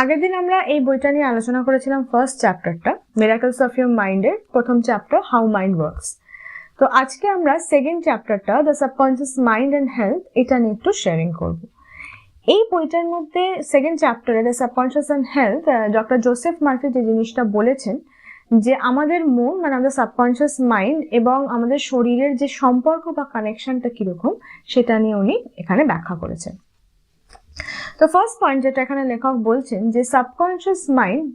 আগের দিন আমরা এই বইটা নিয়ে আলোচনা করেছিলাম ফার্স্ট চ্যাপ্টারটা মিরাকলস অফ ইউর মাইন্ডের প্রথম চ্যাপ্টার হাউ মাইন্ড ওয়ার্কস। তো আজকে আমরা সেকেন্ড চ্যাপ্টারটা the subconscious mind and health এটা নিয়ে একটু শেয়ারিং করব। এই বইটার মধ্যে সেকেন্ড চ্যাপ্টারে the subconscious and health doctor Joseph Murphy যে জিনিসটা বলেছেন যে আমাদের মন মানে আমাদের সাবকনসিয়াস মাইন্ড এবং আমাদের শরীরের যে সম্পর্ক বা কানেকশনটা কিরকম সেটা নিয়ে উনি এখানে ব্যাখ্যা করেছেন। তো ফার্স্ট পয়েন্ট যেটা এখানে লেখক বলছেন যে সাবকনসিয়াস মাইন্ড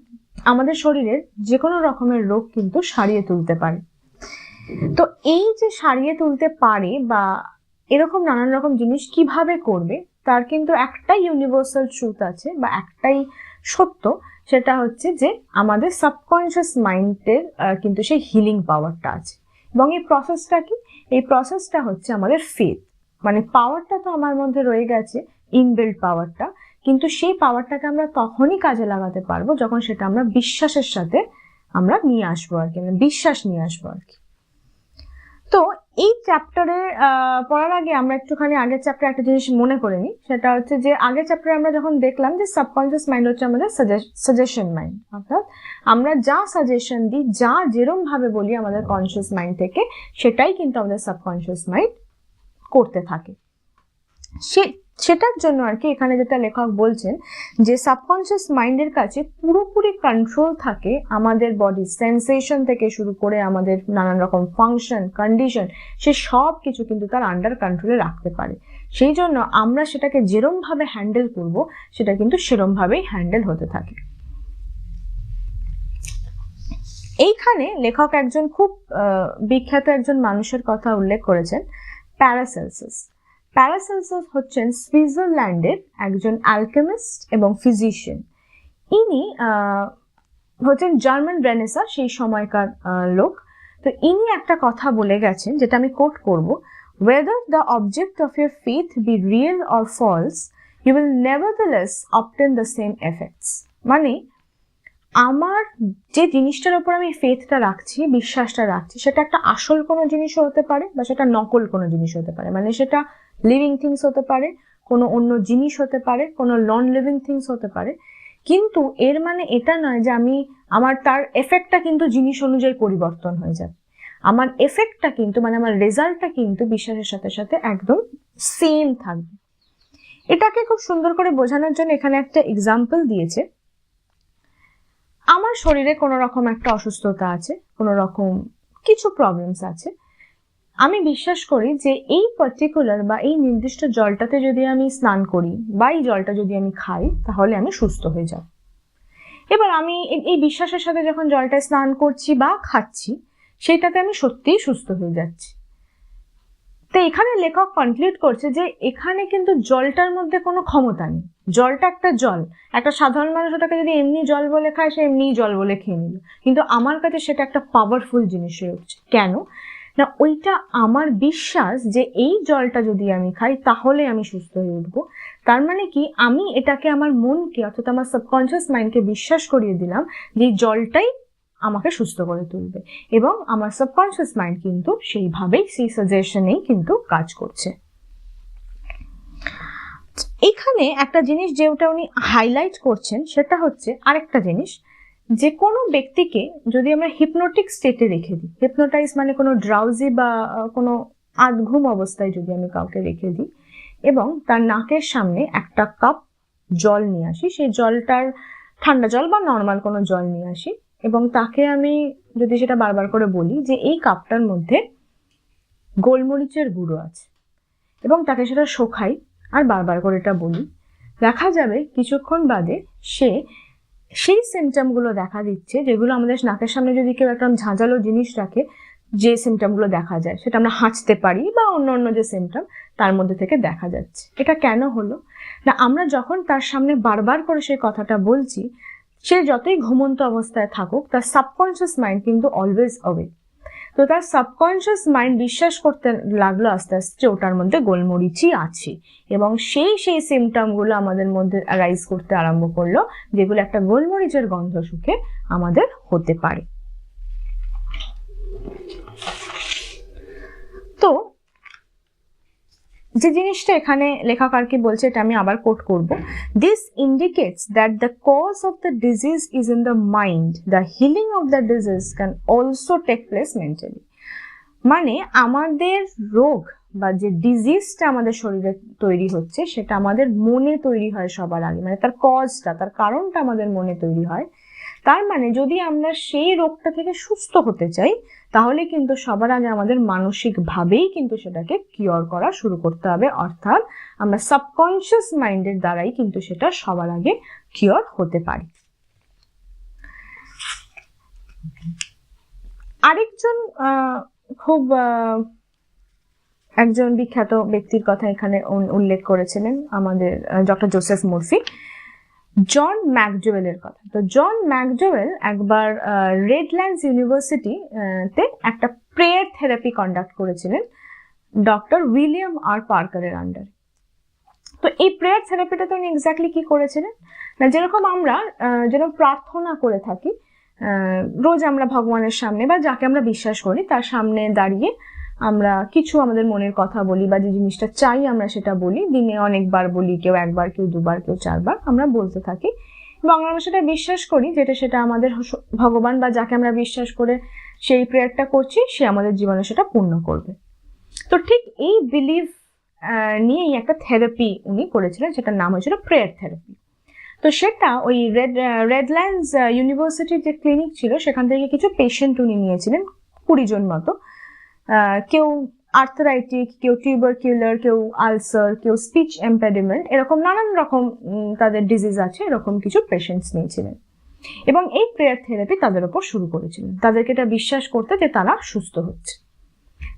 আমাদের শরীরের যে কোনো রকমের রোগ কিন্তু সারিয়ে তুলতে পারে। তো এই যে সারিয়ে তুলতে পারে বা এরকম নানান রকম জিনিস কিভাবে করবে তার কিন্তু একটাই ইউনিভার্সাল ট্রুথ আছে বা একটাই সত্য, সেটা হচ্ছে যে আমাদের সাবকনসিয়াস মাইন্ডের কিন্তু সেই হিলিং পাওয়ারটা আছে। এবং এই প্রসেসটা কি? এই প্রসেসটা হচ্ছে আমাদের ফেথ, মানে পাওয়ারটা তো আমার মধ্যে রয়ে গেছে, ইনবিল্ট পাওয়ারটা, কিন্তু সেই পাওয়ারটাকে আমরা তখনই কাজে লাগাতে পারবো যখন সেটা আমরা বিশ্বাসের সাথে আমরা নিয়ে আসবো আর কি, বিশ্বাস নিয়ে আসবো আর কি। তো এই চ্যাপ্টারে পড়ার আগে আমরা একটুখানি আগের চ্যাপ্টারে একটা জিনিস মনে করে নিই, সেটা হচ্ছে যে আগের চ্যাপ্টারে আমরা যখন দেখলাম যে সাবকনসিয়াস মাইন্ড হচ্ছে আমাদের সাজেশন মাইন্ড, অর্থাৎ আমরা যা সাজেশন দিই, যা যেরম ভাবে বলি আমাদের কনসিয়াস মাইন্ড থেকে, সেটাই কিন্তু আমাদের সাবকনসিয়াস মাইন্ড করতে থাকে। সেটার জন্য আর কি এখানে যেটা লেখক বলছেন যে সাবকনসিয়াস মাইন্ডের কাছে পুরোপুরি কন্ট্রোল থাকে আমাদের বডি সেন্সেশন থেকে শুরু করে আমাদের নানান রকম ফাংশন কন্ডিশন, সে সব কিছু কিন্তু তার আন্ডার কন্ট্রোলে রাখতে পারে। সেই জন্য আমরা সেটাকে যেরম ভাবে হ্যান্ডেল করব সেটা কিন্তু সেরম ভাবেই হ্যান্ডেল হতে থাকে। এইখানে লেখক একজন খুব বিখ্যাত একজন মানুষের কথা উল্লেখ করেছেন, প্যারাসেলসাস। প্যারাসেলসাস হচ্ছেন সুইজারল্যান্ডের একজন অ্যালকেমিস্ট এবং ফিজিশিয়ান। ইনি হচ্ছেন জার্মান রেনেসা সেই সময়কার লোক। তো ইনি একটা কথা বলে গেছেন যেটা আমি কোট করব, whether the object of your faith be real or false, you will nevertheless obtain the same effects। মানে আমার যে জিনিসটার উপর আমি ফেথটা রাখছি, বিশ্বাসটা রাখছি, সেটা একটা আসল কোনো জিনিসও হতে পারে বা সেটা নকল কোনো জিনিস হতে পারে, মানে সেটা লিভিং থিংস হতে পারে, কোনো অন্য জিনিস হতে পারে, কোনো নন লিভিং থিংস হতে পারে, কিন্তু এর মানে এটা নয় যে আমার তার এফেক্টটা কিন্তু জিনিস অনুযায়ী পরিবর্তন হয়ে যাবে। আমার এফেক্টটা কিন্তু মানে আমার রেজাল্টটা কিন্তু বিশ্বাসের সাথে সাথে একদম সেম থাকবে। এটাকে খুব সুন্দর করে বোঝানোর জন্য এখানে একটা এক্সাম্পল দিয়েছে। আমার শরীরে কোনো রকম একটা অসুস্থতা আছে, কোনো রকম কিছু প্রবলেমস আছে, আমি বিশ্বাস করি যে এই পার্টিকুলার বা এই নির্দিষ্ট জলটাতে যদি আমি স্নান করি বা এই জলটা যদি আমি খাই তাহলে আমি সুস্থ হয়ে যাব। এবার আমি এই বিশ্বাসের সাথে যখন জলটায় স্নান করছি বা খাচ্ছি, সেইটাতে আমি সত্যিই সুস্থ হয়ে যাচ্ছি। তো এখানে লেখক কনক্লুড করছে যে এখানে কিন্তু জলটার মধ্যে কোনো ক্ষমতা নেই। জলটা একটা জল, একটা সাধারণ মানুষ ওটাকে যদি এমনি জল বলে খায় সে এমনি জল বলে খেয়ে নিল, কিন্তু আমার কাছে সেটা একটা পাওয়ারফুল জিনিস হয়ে উঠছে। কেন না, ওইটা আমার বিশ্বাস যে এই জলটা যদি আমি খাই তাহলে আমি সুস্থ হয়ে উঠবো। তার মানে কি, আমি এটাকে আমার মনকে অর্থাৎ আমার সাবকনসিয়াস মাইন্ডকে বিশ্বাস করিয়ে দিলাম যে এই জলটাই আমাকে সুস্থ করে তুলবে, এবং আমার সাবকনসিয়াস মাইন্ড কিন্তু সেইভাবেই সেই সাজেশনেই কিন্তু কাজ করছে। এখানে একটা জিনিস যেটা উনি হাইলাইট করছেন সেটা হচ্ছে আরেকটা জিনিস, যে কোনো ব্যক্তিকে যদি আমরা হিপনোটিক স্টেটে রেখে দিই, হিপনোটাইজ মানে কোনো ড্রাউজি বা কোনো আধঘুম অবস্থায় যদি আমি কাউকে রেখে দিই এবং তার নাকের সামনে একটা কাপ জল নিয়ে আসি, সেই জলটার ঠান্ডা জল বা নর্মাল কোনো জল নিয়ে আসি, এবং তাকে আমি যদি সেটা বারবার করে বলি যে এই কাপটার মধ্যে গোলমরিচের গুঁড়ো আছে, এবং তাকে সেটা শোকাই আর বারবার করে এটা বলি, দেখা যাবে কিছুক্ষণ বাদে সেই সিমটমগুলো দেখা দিচ্ছে যেগুলো আমাদের নাকের সামনে যদি কেউ একটা ঝাঁঝালো জিনিস রাখে যে সিমটমগুলো দেখা যায়, সেটা আমরা হাঁচতে পারি বা অন্য যে সিমটম তার মধ্যে থেকে দেখা যাচ্ছে। এটা কেন হলো না, আমরা যখন তার সামনে বারবার করে সেই কথাটা বলছি, সে যতই ঘুমন্ত অবস্থায় থাকুক তার সাবকনসিয়াস মাইন্ড কিন্তু অলওয়েজ অ্যাওয়েক। তো তার সাবকনসিয়াস মাইন্ড বিশ্বাস করতে লাগলো আস্তে আস্তে ওটার মধ্যে গোলমরিচই আছে, এবং সেই সিমটমগুলো আমাদের মধ্যে রাইজ করতে আরম্ভ করলো, যেগুলো একটা গোলমরিচের গন্ধ শুকে আমাদের হতে পারে। তো যে জিনিসটা এখানে লেখক আর কি বলছে, এটা আমি আবার কোট করব, this indicates that the cause of the disease is in the mind, the healing of the disease can also take place mentally. মানে আমাদের রোগ বা যে ডিজিজটা আমাদের শরীরে তৈরি হচ্ছে সেটা আমাদের মনে তৈরি হয় সবার আগে, মানে তার কজটা, তার কারণটা আমাদের মনে তৈরি হয়। তার মানে যদি আমরা সেই রোগটা থেকে সুস্থ হতে চাই তাহলে কিন্তু সবার আগে আমাদের মানসিকভাবেই কিন্তু সেটাকে কিওর করা শুরু করতে হবে, অর্থাৎ আমরা সাবকনশিয়াস মাইন্ডের দ্বারাই কিন্তু সেটা সবার আগে কিওর হতে পারি। আরেকজন খুব একজন বিখ্যাত ব্যক্তির কথা এখানে উল্লেখ করেছিলেন আমাদের ডক্টর জোসেফ মরফি, জন ম্যাকডওয়েলের কথা। তো জন ম্যাকডওয়েল একবার রেডল্যান্ডস ইউনিভার্সিটিতে একটা প্রেয়ার থেরাপি কন্ডাক্ট করেছিলেন ডক্টর উইলিয়াম আর পার্কারের আন্ডারে। তো এই প্রেয়ার থেরাপিটা তো উনি এক্স্যাক্টলি কি করেছিলেন না, যেরকম আমরা যেরকম প্রার্থনা করে থাকি রোজ আমরা ভগবানের সামনে বা যাকে আমরা বিশ্বাস করি তার সামনে দাঁড়িয়ে আমরা কিছু আমাদের মনের কথা বলি বা যে জিনিসটা চাই আমরা সেটা বলি, দিনে অনেকবার বলি, কেউ একবার, কেউ দুবার, কেউ চারবার আমরা বলতে থাকি এবং আমরা সেটা বিশ্বাস করি যেটা সেটা আমাদের ভগবান বা যাকে আমরা বিশ্বাস করে সেই প্রেয়ারটা করছি সে আমাদের জীবনে সেটা পূর্ণ করবে। তো ঠিক এই বিলিভ নিয়েই একটা থেরাপি উনি করেছিলেন, সেটার নাম হয়েছিল প্রেয়ার থেরাপি। তো সেটা ওই রেডল্যান্ডস ইউনিভার্সিটির যে ক্লিনিক ছিল সেখান থেকে কিছু পেশেন্ট উনি নিয়েছিলেন, 20 জন মতো। কেউ আর্থারাইটিক, কেউ টিউবারকিউলার, কেউ আলসার, কেউ স্পিচ এম্পেডিমেন্ট, এরকম নানান রকম তাদের ডিজিজ আছে, এরকম কিছু পেশেন্টস নিয়েছিলেন এবং এই প্রেয়ার থেরাপি তাদের ওপর শুরু করেছিলেন, তাদেরকে এটা বিশ্বাস করতে যে তারা সুস্থ হচ্ছে।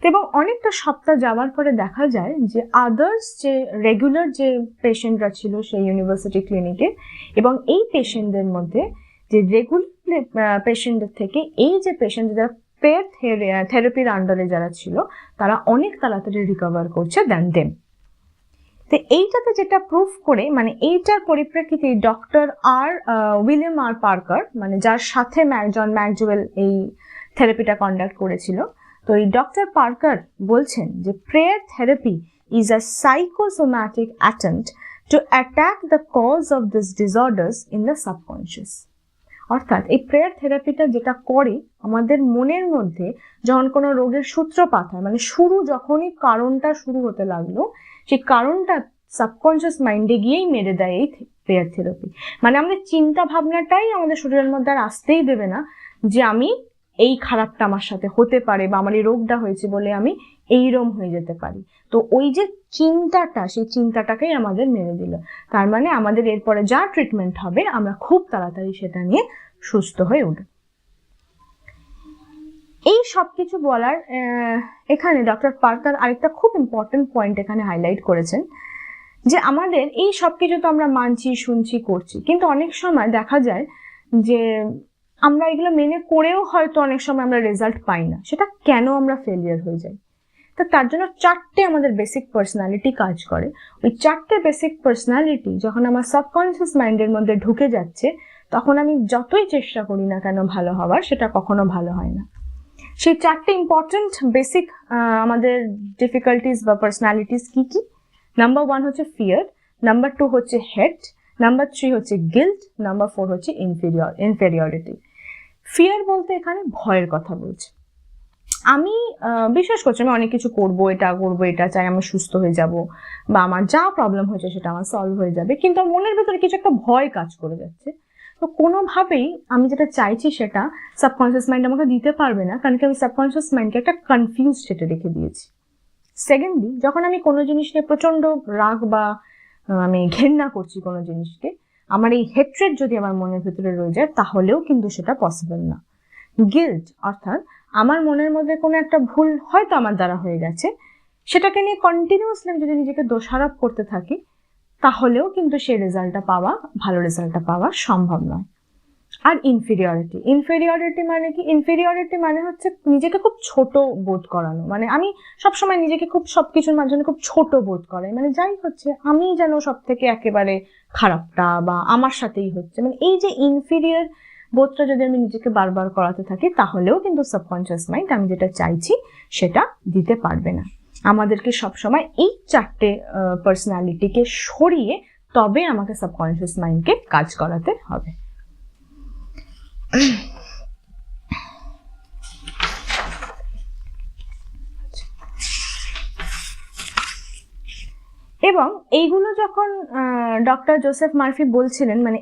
এবং অনেকটা সপ্তাহ যাওয়ার পরে দেখা যায় যে আদার্স যে রেগুলার যে পেশেন্টরা ছিল সেই ইউনিভার্সিটি ক্লিনিকে এবং এই পেশেন্টদের মধ্যে যে রেগুলার পেশেন্টদের থেকে এই যে পেশেন্ট যারা প্রেয়ার থেরাপির আন্ডারে যারা ছিল তারা অনেক তাড়াতাড়ি রিকভার করছে দেন দেম। তো এইটাতে যেটা প্রুফ করে, মানে এইটার পরিপ্রেক্ষিতে ডক্টর উইলিয়াম আর পার্কার, মানে যার সাথে জন ম্যাকডওয়েল এই থেরাপিটা কন্ডাক্ট করেছিল, তো এই ডক্টর পার্কার বলছেন যে prayer therapy is a psychosomatic attempt to attack the cause of this disorders in the subconscious. অর্থাৎ এই প্রেয়ার থেরাপিটা যেটা করে আমাদের মনের মধ্যে যখন কোনো রোগের সূত্রপাত হয়, মানে যখনই কারণটা শুরু হতে লাগলো সেই কারণটা সাবকনশিয়াস মাইন্ডে গিয়েই মেরে দেয় এই প্রেয়ার থেরাপি। মানে আমাদের চিন্তা ভাবনাটাই আমাদের শরীরের মধ্যে আর আসতেই দেবে না যে আমি এই খারাপটা আমার সাথে হতে পারে বা আমার এই রোগটা হয়েছে বলে আমি এইরকম হয়ে যেতে পারি। তো ওই যে চিন্তাটা, সেই চিন্তাটাকেই আমাদের মেরে দিল। তার মানে আমাদের এরপরে যা ট্রিটমেন্ট হবে আমরা খুব তাড়াতাড়ি সেটা নিয়ে সুস্থ হয়ে উঠব। এই সব কিছু বলার এখানে ডক্টর পার্কার আরেকটা খুব ইম্পর্টেন্ট পয়েন্ট এখানে হাইলাইট করেছেন যে আমাদের এই সব কিছু তো আমরা মানছি, শুনছি, করছি, কিন্তু অনেক সময় দেখা যায় যে আমরা এগুলো মেনে করেও হয়তো অনেক সময় আমরা রেজাল্ট পাই না। সেটা কেন আমরা ফেলিয়ার হয়ে যাই? তো তার জন্য 4টে আমাদের বেসিক পার্সোনালিটি কাজ করে। ওই 4টে বেসিক পার্সোনালিটি যখন আমার সাবকনশিয়াস মাইন্ডের মধ্যে ঢুকে যাচ্ছে তখন আমি যতই চেষ্টা করি না কেন ভালো হওয়ার, সেটা কখনো ভালো হয় না। সেই 4টে ইম্পর্টেন্ট বেসিক আমাদের ডিফিকাল্টিস বা পার্সোনালিটিস কি কি? নাম্বার 1 হচ্ছে ফিয়ার, নাম্বার 2 হচ্ছে হেট, নাম্বার 3 হচ্ছে গিল্ট, নাম্বার 4 হচ্ছে ইনফেরিয়রিটি। ফিয়ার বলতে এখানে ভয়ের কথা বলছে। আমি বিশ্বাস করছি আমি অনেক কিছু করবো, এটা চাই, আমি সুস্থ হয়ে যাব বা আমার যা প্রবলেম হয়েছে সেটা আমার সলভ হয়ে যাবে, কিন্তু মনের ভেতরে কিছু একটা ভয় কাজ করে যাচ্ছে। তো কোনোভাবেই আমি যেটা চাইছি সেটা সাবকনশিয়াস মাইন্ড আমাকে দিতে পারবে না, কারণ কি আমি সাবকনশিয়াস মাইন্ডকে একটা কনফিউজ স্টেটে রেখে দিয়েছি। সেকেন্ডলি, যখন আমি কোনো জিনিস নিয়ে প্রচন্ড রাগ বা আমি ঘেন্না করছি কোনো জিনিসকে, আমার এই হেট্রেড যদি আমার মনের ভেতরে রয়ে যায় তাহলেও কিন্তু সেটা পসিবল না। গিল্ট অর্থাৎ আমার মনের মধ্যে কোনো একটা ভুল হয়তো আমার দ্বারা হয়ে গেছে, সেটাকে নিয়ে কন্টিনিউয়াসলি যদি নিজেকে দোষারোপ করতে থাকি তাহলেও কিন্তু সেই রেজাল্টটা পাওয়া, ভালো রেজাল্টটা পাওয়া সম্ভব নয়। আর ইনফেরিয়রিটি মানে কি? ইনফেরিয়রিটি মানে হচ্ছে নিজেকে খুব ছোট বোধ করানো। মানে আমি সবসময় নিজেকে খুব সবকিছুর মাধ্যমে খুব ছোট বোধ করাই, মানে যাই হচ্ছে আমি যেন সব থেকে একেবারে খারাপটা বা আমার সাথেই হচ্ছে, মানে এই যে ইনফেরিয়র বোধটা যদি আমি নিজেকে বারবার করাতে থাকি তাহলেও কিন্তু সাবকনশিয়াস মাইন্ড আমি যেটা চাইছি সেটা দিতে পারবে না। আমাদেরকে সবসময় এই 4টে পার্সোনালিটিকে সরিয়ে তবে আমাকে সাবকনশিয়াস মাইন্ডকে কাজ করাতে হবে। এবং এইগুলো যখন ডক্টর জোসেফ মার্ফি বলছিলেন, মানে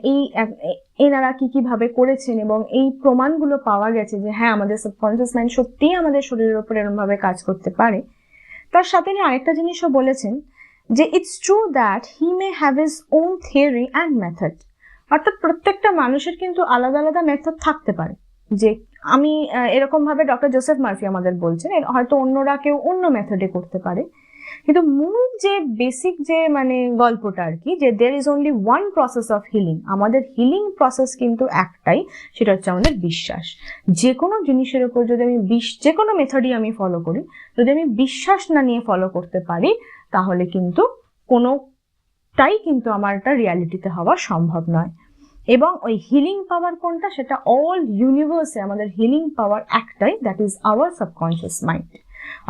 এনারা কিভাবে করেছেন এবং এই প্রমাণগুলো পাওয়া গেছে যে হ্যাঁ আমাদের সাবকনশিয়াস মাইন্ড সত্যিই আমাদের শরীরের উপর এরকম ভাবে কাজ করতে পারে, তার সাথে তিনি আরেকটা জিনিসও বলেছেন যে it's true that he may have his own theory and method. অর্থাৎ প্রত্যেকটা মানুষের কিন্তু আলাদা আলাদা মেথড থাকতে পারে। যে আমি এরকম ভাবে ডক্টর জোসেফ মার্ফি আমাদের বলছেন, হয়তো অন্যরা কেউ অন্য মেথডে করতে পারে, কিন্তু মূল যে বেসিক যে মানে গল্পটা আর কি, যে there is only one process of healing. আমাদের হিলিং প্রসেস কিন্তু একটাই, সেটা হচ্ছে আমাদের বিশ্বাস। যে কোনো জিনিসের উপর যদি আমি যে কোনো মেথডই আমি ফলো করি, যদি আমি বিশ্বাস না নিয়ে ফলো করতে পারি, তাহলে কিন্তু কোনোটাই কিন্তু আমার একটা রিয়ালিটিতে হওয়া সম্ভব নয়। এবং ওই হিলিং পাওয়ার কোনটা, সেটা অল ইউনিভার্সে আমাদের হিলিং পাওয়ার একটাই, that is our subconscious mind.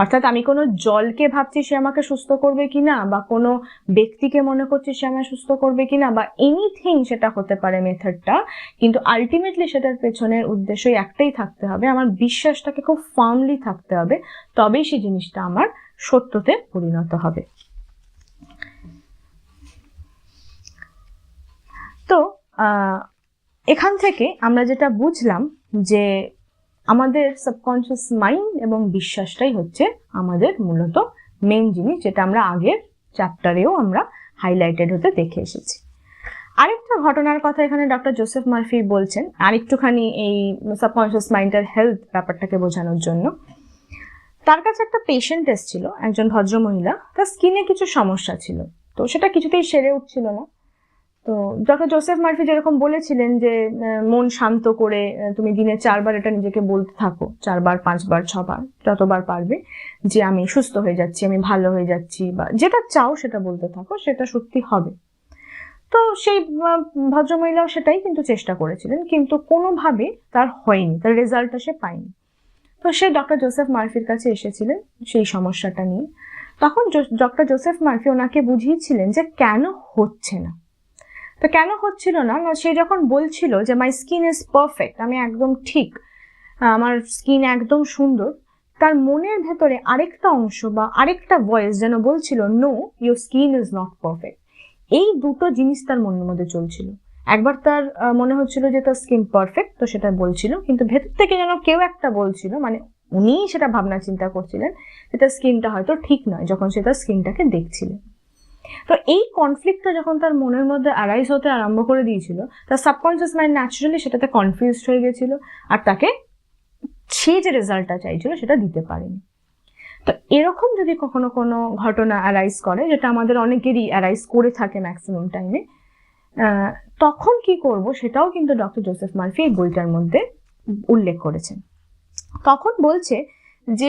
অর্থাৎ আমি কোনো জলকে ভাবছি সে আমাকে সুস্থ করবে কিনা, বা কোনো ব্যক্তিকে মনে করছি সে আমাকে সুস্থ করবে কিনা, বা এনিথিং সেটা হতে পারে মেথডটা, কিন্তু আলটিমেটলি সেটার পেছনের উদ্দেশ্যই একটাই থাকতে হবে, আমার বিশ্বাসটাকে খুব ফার্মলি থাকতে হবে, তবেই সেই জিনিসটা আমার সত্যতে পরিণত হবে। তো এখান থেকে আমরা যেটা বুঝলাম যে আমাদের সাবকনশিয়াস মাইন্ড এবং বিশ্বাসটাই হচ্ছে আমাদের মূলত মেন জিনিস, যেটা আমরা আগের চ্যাপ্টারেও আমরা হাইলাইটেড হতে দেখে এসেছি। আরেকটা ঘটনার কথা এখানে ডক্টর জোসেফ মার্ফি বলছেন, আরেকটুখানি এই সাবকনশিয়াস মাইন্ডের হেলথ ব্যাপারটাকে বোঝানোর জন্য। তার কাছে একটা পেশেন্ট এসেছিল, একজন ভদ্রমহিলা, তার স্কিনে কিছু সমস্যা ছিল, তো সেটা কিছুতেই সেরে উঠছিল না। তো ডক্টর জোসেফ মার্ফি যেরকম বলেছিলেন যে মন শান্ত করে তুমি দিনে 4 বার এটা নিজেকে বলতে থাকো, 4 বার 5 বার 6 বার যতবার পারবে, যে আমি সুস্থ হয়ে যাচ্ছি, আমি ভালো হয়ে যাচ্ছি, বা যেটা চাও সেটা বলতে থাকো, সেটা সত্যি হবে। তো সেই ভদ্রমহিলাও সেটাই কিন্তু চেষ্টা করেছিলেন, কিন্তু কোনোভাবে তার হয়নি, তার রেজাল্টটা সে পায়নি। তো সে ডক্টর জোসেফ মার্ফির কাছে এসেছিলেন সেই সমস্যাটা নিয়ে। তখন ডক্টর জোসেফ মার্ফি ওনাকে বুঝিয়েছিলেন যে কেন হচ্ছে না। তো কেন হচ্ছিল না, সে যখন বলছিল যে মাই স্কিন ইজ পারফেক্ট, আমি একদম ঠিক, আমার স্কিন একদম সুন্দর, তার মনের ভেতরে আরেকটা অংশ বা আরেকটা ভয়েস যেন বলছিল no, your skin is not perfect. এই দুটো জিনিস তার মনের মধ্যে চলছিল। একবার তার মনে হচ্ছিল যে তার স্কিন পারফেক্ট, তো সেটা বলছিল, কিন্তু ভেতর থেকে যেন কেউ একটা বলছিল, মানে উনিই সেটা ভাবনা চিন্তা করছিলেন যে তার স্কিনটা হয়তো ঠিক নয়, যখন সে তার স্কিনটাকে দেখছিলেন। তো এই কনফ্লিক্টটা যখন তার মনের মধ্যে অ্যারাইজ হতে আরম্ভ করে দিয়েছিল, তার সাবকনশিয়াস মাইন্ড ন্যাচারালি সেটাতে কনফিউজড হয়ে গেছিল, আর তাকে সে যে রেজাল্টটা চাইছিল সেটা দিতে পারেনি। তো এরকম যদি কখনো কোনো ঘটনা অ্যারাইজ করে, যেটা আমাদের অনেকেরই অ্যারাইজ করে থাকে ম্যাক্সিমাম টাইমে, তখন কি করব সেটাও কিন্তু ডক্টর জোসেফ মার্ফি এই বইটার মধ্যে উল্লেখ করেছেন। তখন বলছে যে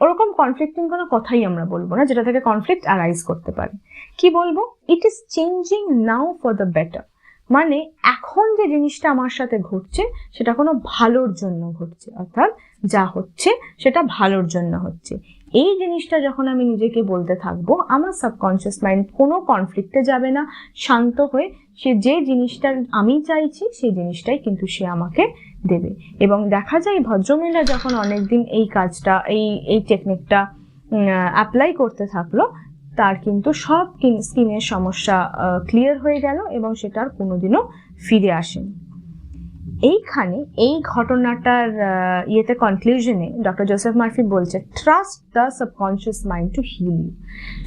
ওরকম কনফ্লিক্টিং কোনো কথাই আমরা বলবো না যেটা থেকে কনফ্লিক্ট অ্যারাইজ করতে পারে। কি বলবো? It is changing now for the better. মানে এখন যে জিনিসটা আমার সাথে ঘটছে সেটা কোনো ভালোর জন্য ঘটছে, অর্থাৎ যা হচ্ছে সেটা ভালোর জন্য হচ্ছে। এই জিনিসটা যখন আমি নিজেকে বলতে থাকবো, আমার সাবকনশিয়াস মাইন্ড কোনো কনফ্লিক্টে যাবে না, শান্ত হয়ে সে যে জিনিসটা আমি চাইছি সেই জিনিসটাই কিন্তু সে আমাকে দেবে। এবং দেখা যায় ভদ্রমহিলা যখন অনেকদিন এই কাজটা এই টেকনিকটা অ্যাপ্লাই করতে থাকলো, তার কিন্তু সব স্কিনের সমস্যা ক্লিয়ার হয়ে গেল এবং সেটার কোনোদিনও ফিরে আসেনি। এইখানে এই ঘটনাটার কনক্লুশনে ডক্টর জোসেফ মার্ফি বলছে, trust the subconscious mind to heal you.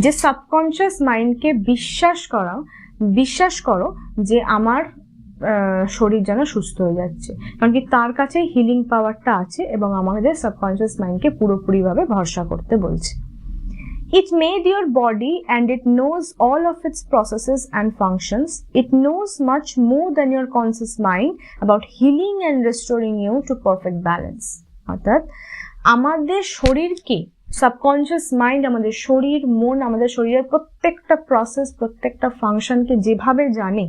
যে সাবকনশিয়াস মাইন্ডকে বিশ্বাস করো যে আমার শরীর যেন সুস্থ হয়ে যাচ্ছে, কারণ কি তার কাছে হিলিং পাওয়ারটা আছে এবং আমাদের সাবকনশিয়াস মাইন্ডকে পুরোপুরিভাবে ভরসা করতে বলছে। It made your body and it knows all of its processes and functions. It knows much more than your conscious mind about healing and restoring you to perfect balance. অর্থাৎ আমাদের শরীরকে সাবকনশিয়াস মাইন্ড, আমাদের শরীর মন, আমাদের শরীরের প্রত্যেকটা process, প্রত্যেকটা ফাংশনকে যেভাবে জানে,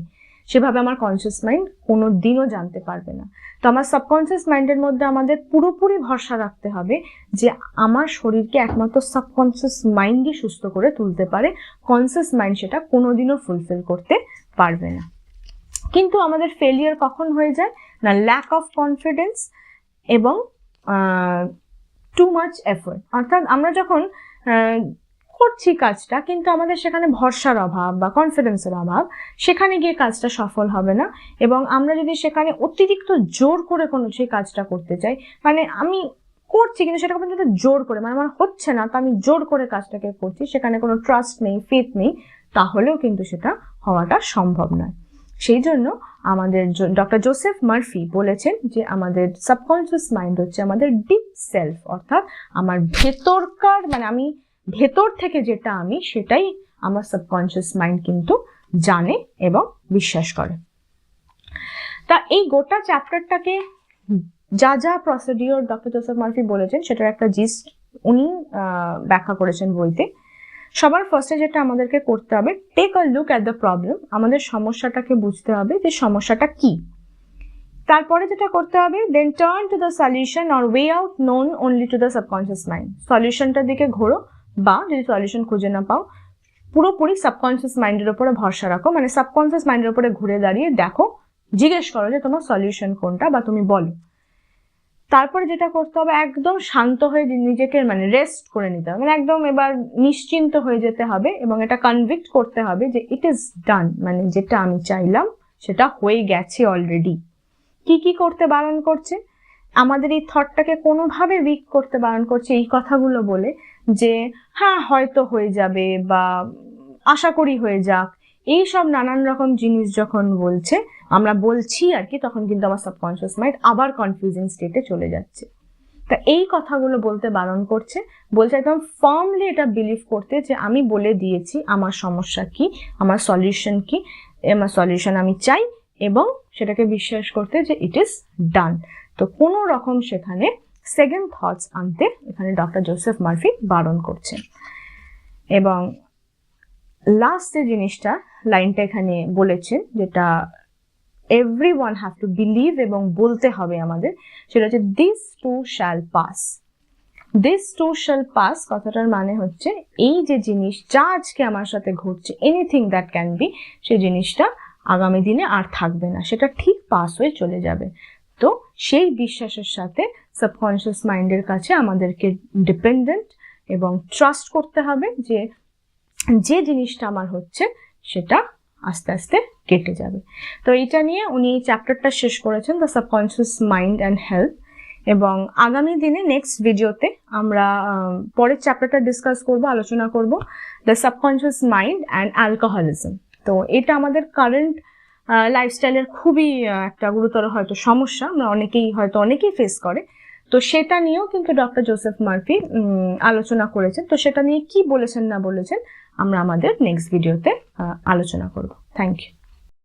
সেভাবে আমার কনসিয়াস মাইন্ড কোনো দিনও জানতে পারবে না। তো আমার সাবকনসিয়াস মাইন্ডের মধ্যে আমাদের পুরোপুরি ভরসা রাখতে হবে যে আমার শরীরকে একমাত্র সাবকনসিয়াস মাইন্ডই সুস্থ করে তুলতে পারে, কনসিয়াস মাইন্ড সেটা কোনোদিনও ফুলফিল করতে পারবে না। কিন্তু আমাদের ফেলিয়ার কখন হয়ে যায় না, ল্যাক অফ কনফিডেন্স এবং টু মাচ এফোর্ট। অর্থাৎ আমরা যখন করছি কাজটা কিন্তু আমাদের সেখানে ভরসার অভাব বা কনফিডেন্সের অভাব, সেখানে গিয়ে কাজটা সফল হবে না। এবং আমরা যদি সেখানে অতিরিক্ত জোর করে কোনো সেই কাজটা করতে চাই, মানে আমি করছি কিন্তু সেটা পর্যন্ত জোর করে, মানে আমার হচ্ছে না তো আমি জোর করে কাজটাকে করছি, সেখানে কোনো ট্রাস্ট নেই, ফেথ নেই, তাহলেও কিন্তু সেটা হওয়াটা সম্ভব নয়। সেই জন্য আমাদের ডক্টর জোসেফ মার্ফি বলেছেন যে আমাদের সাবকনসিয়াস মাইন্ড হচ্ছে আমাদের ডিপ সেলফ, অর্থাৎ আমার ভেতরকার, মানে আমি ভেতর থেকে যেটা আমি, সেটাই আমার সাবকনসিয়াস মাইন্ড কিন্তু জানে এবং বিশ্বাস করে। তা এই গোটা চ্যাপ্টারটাকে যা যা প্রসিডিওর ডক্টর জোসেফ মার্ফি বলেছেন সেটার একটা জিস্ট উনি ব্যাখ্যা করেছেন বইতে। সবার ফার্স্টে যেটা আমাদেরকে করতে হবে, take a look at the problem, আমাদের সমস্যাটাকে বুঝতে হবে যে সমস্যাটা কি। তারপরে যেটা করতে হবে, then turn to the solution or way out known only to the subconscious mind, সলিউশনটার দিকে ঘোরো, বা যদি সলিউশন খুঁজে না পাও পুরোপুরি সাবকনসিয়াস মাইন্ডের উপরে ভরসা রাখো, মানে সাবকনসিয়াস মাইন্ডের উপরে ঘুরে দাঁড়িয়ে দেখো, জিজ্ঞেস করো যে তোমার সলিউশন কোনটা বা তুমি বলো। তারপরে যেটা করতে হবে, একদম শান্ত হয়ে নিজেকে মানে রেস্ট করে নিতে হবে, মানে একদম এবার নিশ্চিন্ত হয়ে যেতে হবে এবং এটা কনভিক্ট করতে হবে যে ইট ইজ ডান, মানে যেটা আমি চাইলাম সেটা হয়ে গেছে অলরেডি। কি কি করতে বারণ করছে, আমাদের এই থটটাকে কোনোভাবে উইক করতে বারণ করছে এই কথাগুলো বলে যে হ্যাঁ হয়তো হয়ে যাবে বা আশা করি হয়ে যাক, এই সব নানান রকম জিনিস যখন বলছে, আমরা বলছি আর কি, তখন কিন্তু আমার সাবকনসিয়াস মাইন্ড আবার কনফিউজিং স্টেটে চলে যাচ্ছে। তা এই কথাগুলো বলতে বারণ করছে, বলছে একদম ফার্মলি এটা বিলিভ করতে যে আমি বলে দিয়েছি আমার সমস্যা কি, আমার সলিউশন কি, আমার সলিউশন আমি চাই, এবং সেটাকে বিশ্বাস করতে যে ইট ইজ ডান। তো কোনো রকম সেখানে সেকেন্ড থটস আনতে এখানে ডক্টর জোসেফ মার্ফি বারণ করছেন। এবং লাস্ট যে জিনিসটা লাইনটা এখানে বলেছেন, যেটা এভরিওয়ান হ্যাভ টু বিলিভ এবং বলতে হবে আমাদের, সেটা হচ্ছে this too shall pass. This too shall pass কথাটার মানে হচ্ছে এই যে জিনিস যা আজকে আমার সাথে ঘটছে, এনিথিং দ্যাট ক্যান বি, সেই জিনিসটা আগামী দিনে আর থাকবে না, সেটা ঠিক পাস হয়ে চলে যাবে। তো সেই বিশ্বাসের সাথে সাবকনশিয়াস মাইন্ডের কাছে আমাদেরকে ডিপেন্ডেন্ট এবং ট্রাস্ট করতে হবে যে যে জিনিসটা আমার হচ্ছে সেটা আস্তে আস্তে কেটে যাবে। তো এটা নিয়ে উনি এই চ্যাপ্টারটা শেষ করেছেন, the subconscious mind and health. এবং আগামী দিনে নেক্সট ভিডিওতে আমরা পরের চ্যাপ্টারটা ডিসকাস করব, আলোচনা করব, the subconscious mind and alcoholism. তো এটা আমাদের কারেন্ট লাইফস্টাইলের খুবই একটা গুরুতর হয়তো সমস্যা, আমরা অনেকেই ফেস করে। তো সেটা নিয়েও কিন্তু ডক্টর জোসেফ মার্ফি আলোচনা করেছেন। তো সেটা নিয়ে কি বলেছেন না বলেছেন আমরা আমাদের নেক্সট ভিডিওতে আলোচনা করব। Thank you.